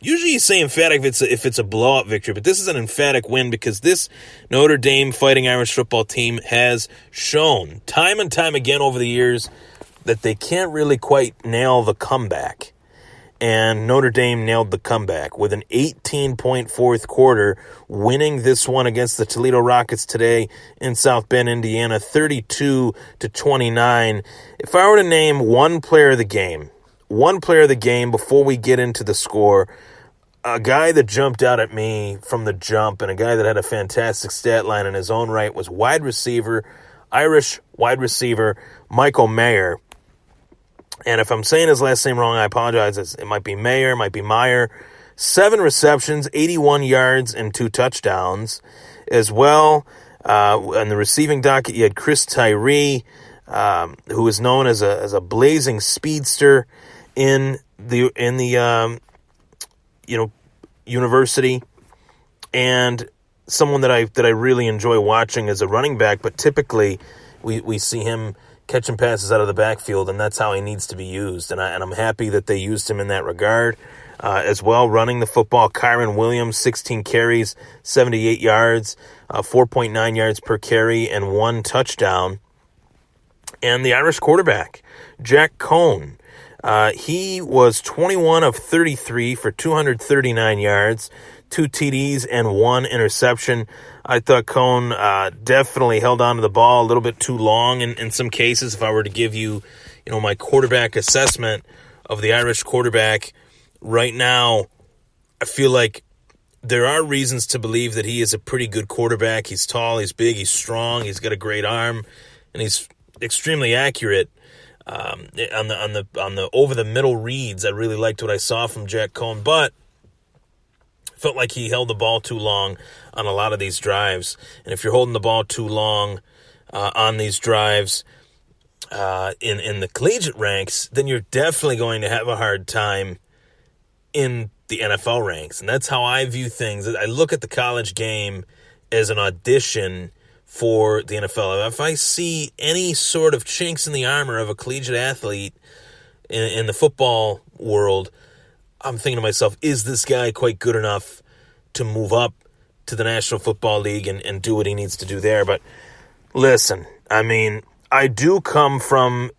Usually you say emphatic if it's a blowout victory, but this is an emphatic win because this Notre Dame Fighting Irish football team has shown time and time again over the years that they can't really quite nail the comeback. And Notre Dame nailed the comeback with an 18-point fourth quarter, winning this one against the Toledo Rockets today in South Bend, Indiana, 32-29. If I were to name one player of the game before we get into the score, a guy that jumped out at me from the jump and a guy that had a fantastic stat line in his own right was Irish wide receiver Michael Mayer. And if I'm saying his last name wrong, I apologize. It might be Mayer, it might be Meyer. 7 receptions, 81 yards, and 2 touchdowns. As well, on the receiving docket, you had Chris Tyree, who is known as a blazing speedster in the university, and someone that I really enjoy watching as a running back. But typically, we see him catching passes out of the backfield, and that's how he needs to be used. And I'm happy that they used him in that regard. As well, running the football, Kyron Williams, 16 carries, 78 yards, 4.9 yards per carry, and 1 touchdown. And the Irish quarterback, Jack Cohn, he was 21 of 33 for 239 yards, 2 TDs, and 1 interception. I thought Cohn definitely held on to the ball a little bit too long in some cases. If I were to give you, my quarterback assessment of the Irish quarterback right now, I feel like there are reasons to believe that he is a pretty good quarterback. He's tall, he's big, he's strong, he's got a great arm, and he's extremely accurate on the over the middle reads. I really liked what I saw from Jack Cohn, but felt like he held the ball too long on a lot of these drives. And if you're holding the ball too long on these drives in the collegiate ranks, then you're definitely going to have a hard time in the NFL ranks. And that's how I view things. I look at the college game as an audition for the NFL. If I see any sort of chinks in the armor of a collegiate athlete in the football world, I'm thinking to myself, is this guy quite good enough to move up to the National Football League and do what he needs to do there? But listen, I do come from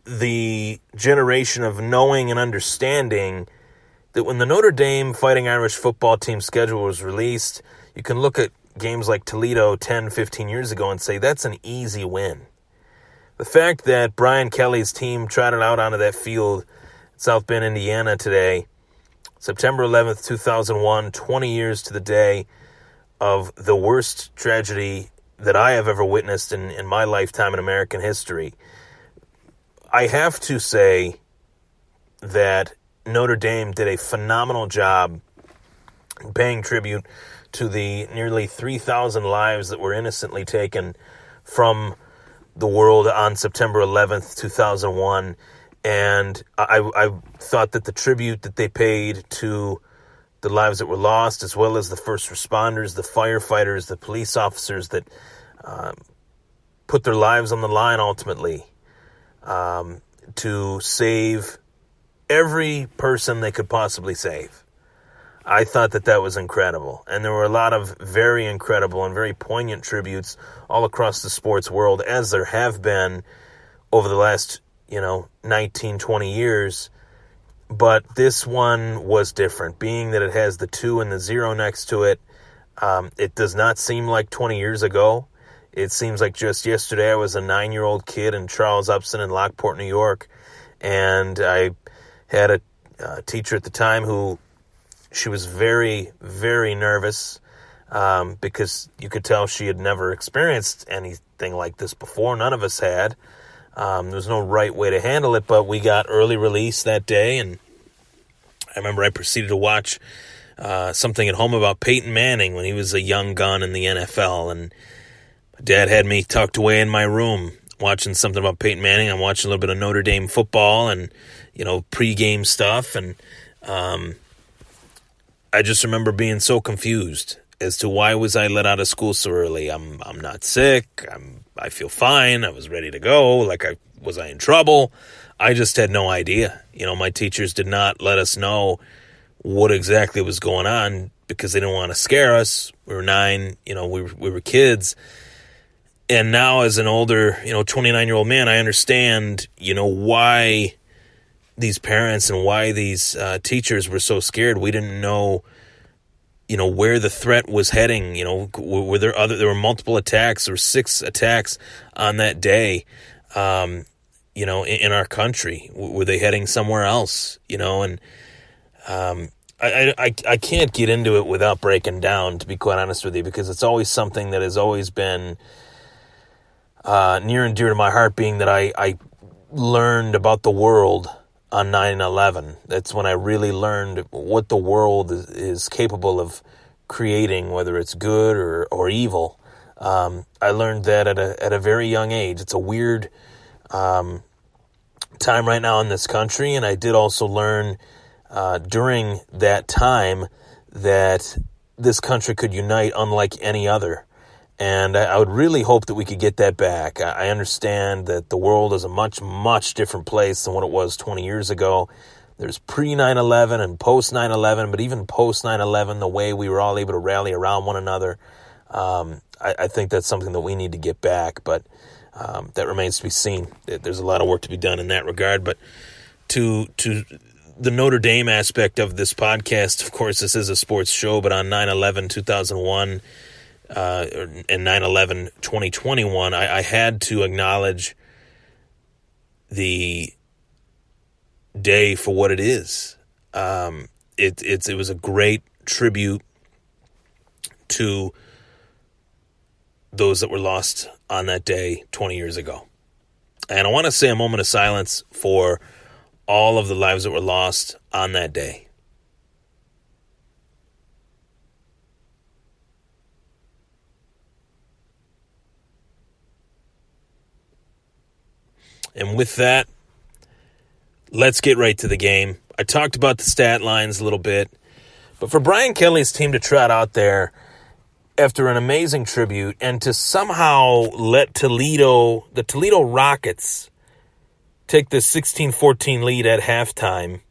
the generation of knowing and understanding that when the Notre Dame Fighting Irish football team schedule was released, you can look at games like Toledo 10, 15 years ago and say that's an easy win. The fact that Brian Kelly's team trotted out onto that field in South Bend, Indiana today, September 11th, 2001, 20 years to the day of the worst tragedy that I have ever witnessed in my lifetime in American history. I have to say that Notre Dame did a phenomenal job paying tribute to the nearly 3,000 lives that were innocently taken from the world on September 11th, 2001. And I thought that the tribute that they paid to the lives that were lost, as well as the first responders, the firefighters, the police officers that put their lives on the line ultimately to save every person they could possibly save. I thought that was incredible. And there were a lot of very incredible and very poignant tributes all across the sports world, as there have been over the last 19, 20 years. But this one was different, being that it has the 2 and the 0 next to it. It does not seem like 20 years ago. It seems like just yesterday I was a 9-year-old kid in Charles Upson in Lockport, New York. And I had a teacher at the time who, she was very, very nervous because you could tell she had never experienced anything like this before. None of us had. There was no right way to handle it, but we got early release that day, and I remember I proceeded to watch something at home about Peyton Manning when he was a young gun in the NFL, and my dad had me tucked away in my room watching something about Peyton Manning. I'm watching a little bit of Notre Dame football and, pregame stuff, and I just remember being so confused as to why was I let out of school so early. I'm not sick. I feel fine. I was ready to go. Was I in trouble? I just had no idea. My teachers did not let us know what exactly was going on because they didn't want to scare us. We were 9, we were kids. And now as an older, 29-year-old man, I understand, why these parents and why these teachers were so scared. We didn't know, where the threat was heading. There were multiple attacks. There were 6 attacks on that day, in our country. Were they heading somewhere else, and I can't get into it without breaking down, to be quite honest with you, because it's always something that has always been near and dear to my heart, being that I learned about the world on 9/11. That's when I really learned what the world is capable of creating, whether it's good or evil. I learned that at a very young age. It's a weird time right now in this country, and I did also learn during that time that this country could unite unlike any other. And I would really hope that we could get that back. I understand that the world is a much, much different place than what it was 20 years ago. There's pre-9/11 and post-9/11, but even post-9/11, the way we were all able to rally around one another, I think that's something that we need to get back, but that remains to be seen. There's a lot of work to be done in that regard. But to the Notre Dame aspect of this podcast, of course, this is a sports show, but on 9/11/2001, and 9/11/2021, I had to acknowledge the day for what it is. It was a great tribute to those that were lost on that day 20 years ago. And I want to say a moment of silence for all of the lives that were lost on that day. And with that, let's get right to the game. I talked about the stat lines a little bit, but for Brian Kelly's team to trot out there after an amazing tribute and to somehow let the Toledo Rockets, take this 16-14 lead at halftime,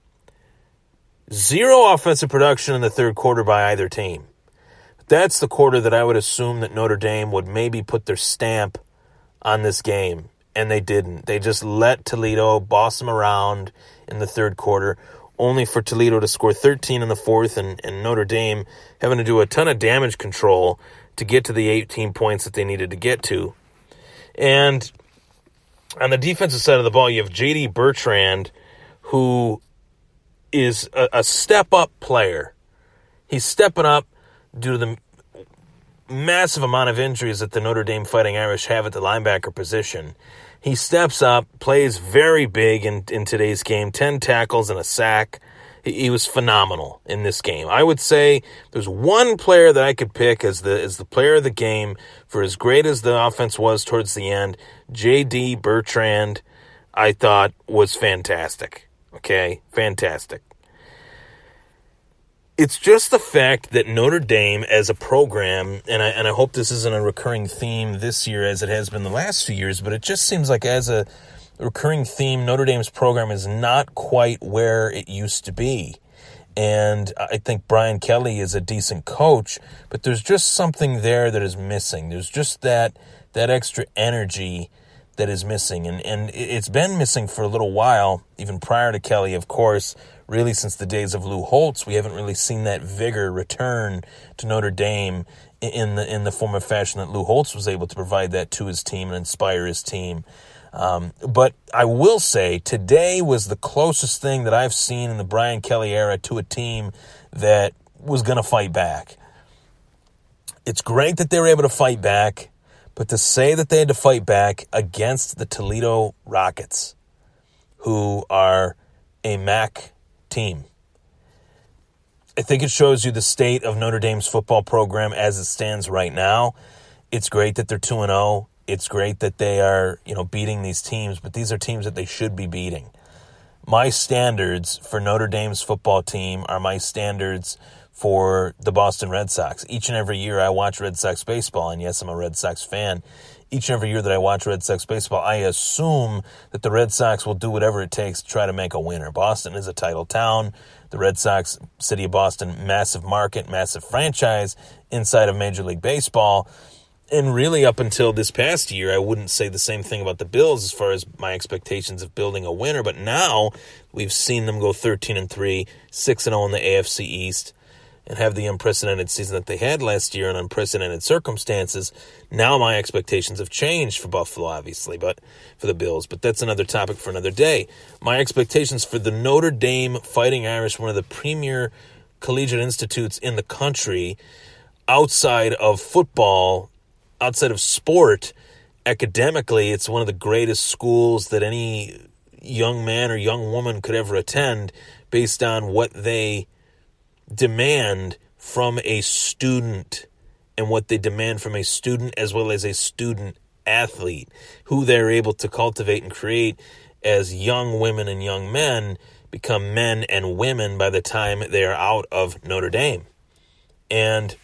0 offensive production in the third quarter by either team. That's the quarter that I would assume that Notre Dame would maybe put their stamp on this game. And they didn't. They just let Toledo boss them around in the third quarter, only for Toledo to score 13 in the fourth and Notre Dame having to do a ton of damage control to get to the 18 points that they needed to get to. And on the defensive side of the ball, you have J.D. Bertrand, who is a step-up player. He's stepping up due to the massive amount of injuries that the Notre Dame Fighting Irish have at the linebacker position. He steps up, plays very big in today's game, 10 tackles and a sack. He was phenomenal in this game. I would say there's one player that I could pick as the player of the game for as great as the offense was towards the end. J.D. Bertrand, I thought, was fantastic. Okay? Fantastic. It's just the fact that Notre Dame as a program, and I hope this isn't a recurring theme this year as it has been the last few years, but it just seems like as a recurring theme, Notre Dame's program is not quite where it used to be. And I think Brian Kelly is a decent coach, but there's just something there that is missing. There's just that extra energy that is missing. And it's been missing for a little while, even prior to Kelly, of course. Really, since the days of Lou Holtz, we haven't really seen that vigor return to Notre Dame in the form of fashion that Lou Holtz was able to provide that to his team and inspire his team. But I will say today was the closest thing that I've seen in the Brian Kelly era to a team that was going to fight back. It's great that they were able to fight back, but to say that they had to fight back against the Toledo Rockets, who are a MAC team, I think it shows you the state of Notre Dame's football program as it stands right now. It's great that they're 2-0. It's great that they are, beating these teams, but these are teams that they should be beating. My standards for Notre Dame's football team are my standards for the Boston Red Sox. Each and every year I watch Red Sox baseball, and yes, I'm a Red Sox fan. each and every year that I watch Red Sox baseball, I assume that the Red Sox will do whatever it takes to try to make a winner. Boston is a title town. The Red Sox, city of Boston, massive market, massive franchise inside of Major League Baseball. And really up until this past year, I wouldn't say the same thing about the Bills as far as my expectations of building a winner. But now we've seen them go 13-3, 6-0 in the AFC East, and have the unprecedented season that they had last year in unprecedented circumstances. Now my expectations have changed for Buffalo, obviously, but for the Bills. But that's another topic for another day. My expectations for the Notre Dame Fighting Irish, one of the premier collegiate institutes in the country, outside of football, outside of sport, academically, it's one of the greatest schools that any young man or young woman could ever attend based on what they demand from a student and what they demand from a student as well as a student athlete, who they're able to cultivate and create as young women and young men become men and women by the time they are out of Notre Dame. And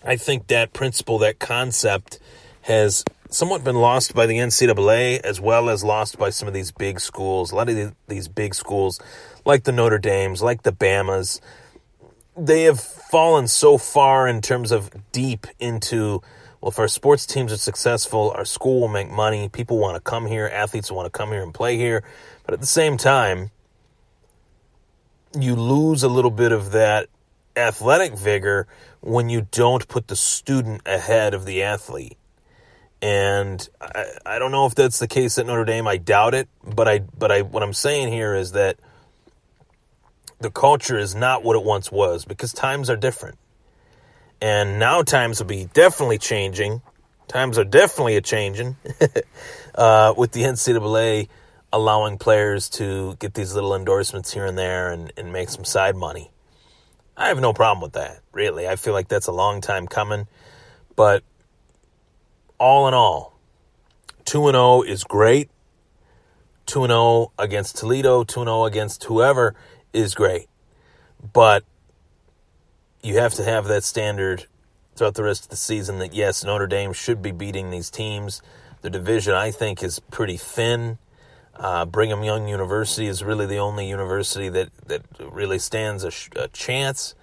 I think that principle, that concept, has somewhat been lost by the NCAA as well as lost by some of these big schools. A lot of these big schools, like the Notre Dames, like the Bamas, they have fallen so far in terms of deep into, well, if our sports teams are successful, our school will make money, people want to come here, athletes want to come here and play here. But at the same time, you lose a little bit of that athletic vigor when you don't put the student ahead of the athlete. And I don't know if that's the case at Notre Dame. I doubt it. But what I'm saying here is that the culture is not what it once was because times are different. And now times will be definitely changing. Times are definitely a-changing with the NCAA allowing players to get these little endorsements here and there and make some side money. I have no problem with that, really. I feel like that's a long time coming. But all in all, 2-0 is great. 2-0 against Toledo, 2-0 against whoever is great. But you have to have that standard throughout the rest of the season that, yes, Notre Dame should be beating these teams. The division, I think, is pretty thin. Brigham Young University is really the only university that really stands a chance.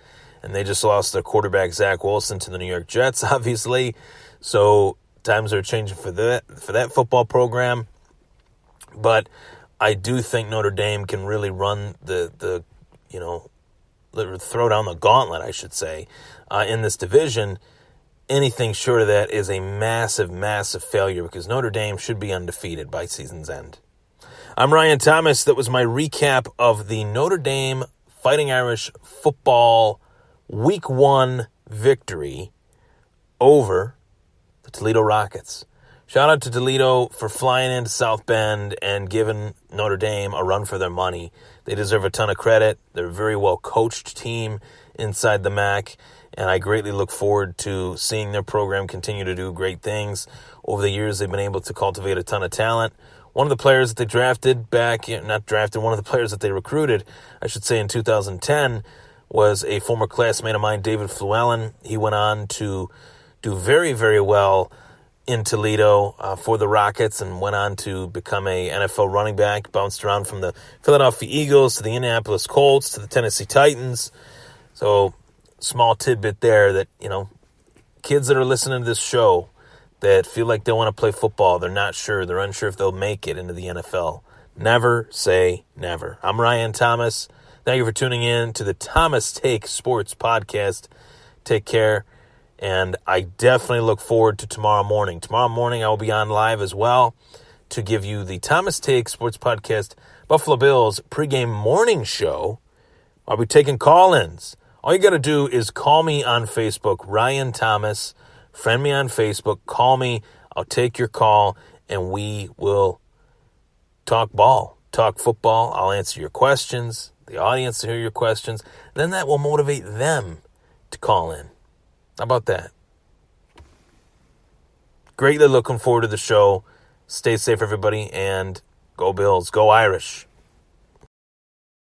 And they just lost their quarterback, Zach Wilson, to the New York Jets, obviously. So times are changing for that football program. But I do think Notre Dame can really run throw down the gauntlet, I should say, in this division. Anything short of that is a massive, massive failure because Notre Dame should be undefeated by season's end. I'm Ryan Thomas. That was my recap of the Notre Dame Fighting Irish football Week 1 victory over the Toledo Rockets. Shout out to Toledo for flying into South Bend and giving Notre Dame a run for their money. They deserve a ton of credit. They're a very well-coached team inside the MAC, and I greatly look forward to seeing their program continue to do great things. Over the years, they've been able to cultivate a ton of talent. One of the players that they one of the players that they recruited, I should say, in 2010 was a former classmate of mine, David Fluellen. He went on to do very, very well in Toledo for the Rockets and went on to become a NFL running back, bounced around from the Philadelphia Eagles to the Indianapolis Colts to the Tennessee Titans. So small tidbit there that, kids that are listening to this show that feel like they want to play football, they're not sure, they're unsure if they'll make it into the NFL. Never say never. I'm Ryan Thomas. Thank you for tuning in to the Thomas Take Sports Podcast. Take care. And I definitely look forward to tomorrow morning. Tomorrow morning I will be on live as well to give you the Thomas Take Sports Podcast Buffalo Bills pregame morning show. I'll be taking call-ins. All you got to do is call me on Facebook, Ryan Thomas. Friend me on Facebook. Call me. I'll take your call, and we will talk ball, talk football. I'll answer your questions. The audience will hear your questions. Then that will motivate them to call in. How about that? Greatly looking forward to the show. Stay safe, everybody, and go Bills. Go Irish.